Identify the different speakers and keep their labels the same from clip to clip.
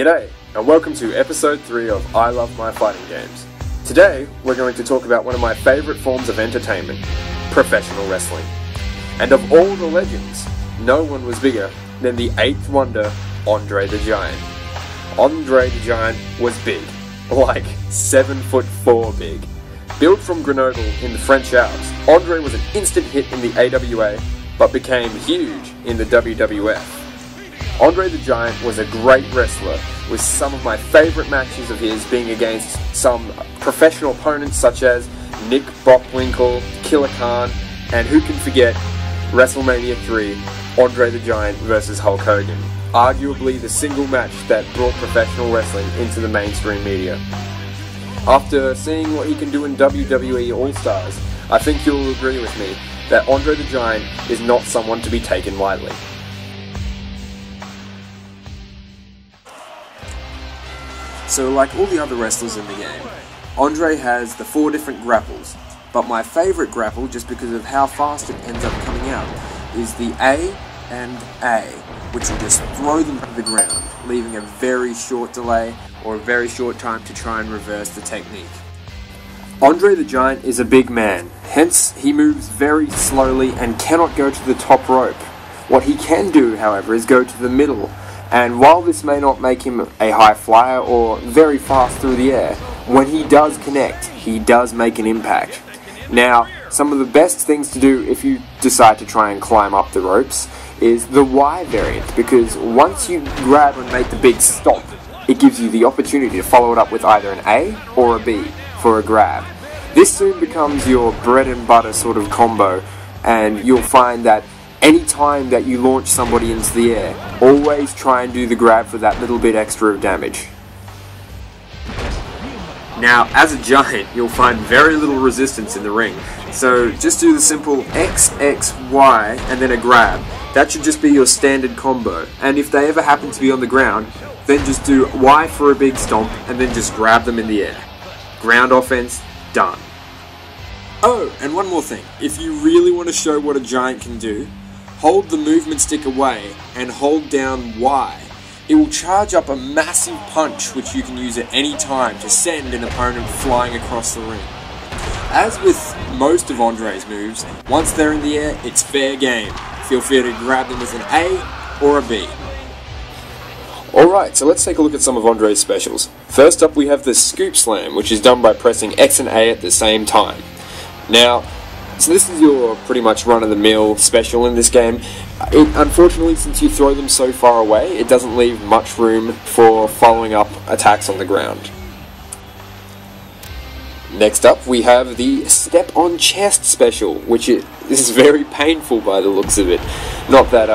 Speaker 1: G'day, and welcome to episode 3 of I Love My Fighting Games. Today, we're going to talk about one of my favourite forms of entertainment, professional wrestling. And of all the legends, no one was bigger than the 8th wonder, Andre the Giant. Andre the Giant was big, like 7'4" big. Built from Grenoble in the French Alps, Andre was an instant hit in the AWA, but became huge in the WWF. Andre the Giant was a great wrestler, with some of my favourite matches of his being against some professional opponents such as Nick Bockwinkel, Killer Khan, and who can forget WrestleMania 3, Andre the Giant versus Hulk Hogan, arguably the single match that brought professional wrestling into the mainstream media. After seeing what he can do in WWE All Stars, I think you'll agree with me that Andre the Giant is not someone to be taken lightly. So like all the other wrestlers in the game, Andre has the 4 different grapples, but my favourite grapple, just because of how fast it ends up coming out, is the A and A, which will just throw them to the ground, leaving a very short delay or a very short time to try and reverse the technique. Andre the Giant is a big man, hence he moves very slowly and cannot go to the top rope. What he can do, however, is go to the middle, and while this may not make him a high flyer or very fast through the air, when he does connect, he does make an impact. Now, some of the best things to do if you decide to try and climb up the ropes is the Y variant, because once you grab and make the big stop, it gives you the opportunity to follow it up with either an A or a B for a grab. This soon becomes your bread and butter sort of combo, and you'll find that any time that you launch somebody into the air, always try and do the grab for that little bit extra of damage. Now, as a giant, you'll find very little resistance in the ring, so just do the simple X, X, Y, and then a grab. That should just be your standard combo, and if they ever happen to be on the ground, then just do Y for a big stomp, and then just grab them in the air. Ground offense, done. Oh, and one more thing, if you really want to show what a giant can do, hold the movement stick away and hold down Y. It will charge up a massive punch which you can use at any time to send an opponent flying across the ring. As with most of Andre's moves, once they're in the air, it's fair game. Feel free to grab them with an A or a B. Alright, so let's take a look at some of Andre's specials. First up we have the Scoop Slam, which is done by pressing X and A at the same time. Now, so this is your pretty much run-of-the-mill special in this game. Unfortunately, since you throw them so far away, it doesn't leave much room for following up attacks on the ground. Next up, we have the Step on Chest special, which is very painful by the looks of it. Not that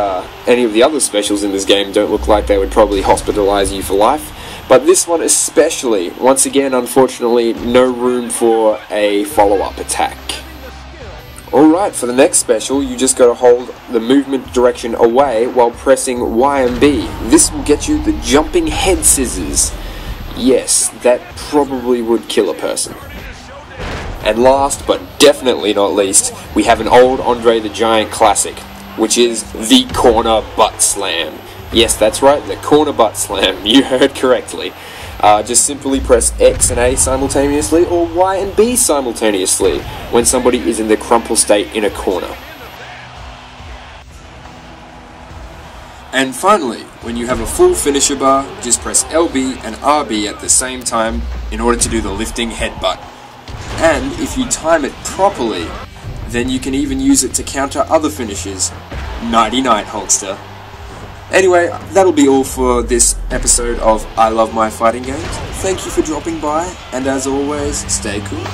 Speaker 1: any of the other specials in this game don't look like they would probably hospitalize you for life, but this one especially, once again, unfortunately, no room for a follow-up attack. Alright, for the next special, you just gotta hold the movement direction away while pressing Y and B. This will get you the jumping head scissors. Yes, that probably would kill a person. And last, but definitely not least, we have an old Andre the Giant classic, which is the Corner Butt Slam. Yes, that's right, the Corner Butt Slam, you heard correctly. Just simply press X and A simultaneously or Y and B simultaneously when somebody is in the crumple state in a corner. And finally, when you have a full finisher bar, just press LB and RB at the same time in order to do the lifting headbutt. And if you time it properly, then you can even use it to counter other finishes. Nighty night, Hulkster. Anyway, that'll be all for this episode of I Love My Fighting Games. Thank you for dropping by, and as always, stay cool.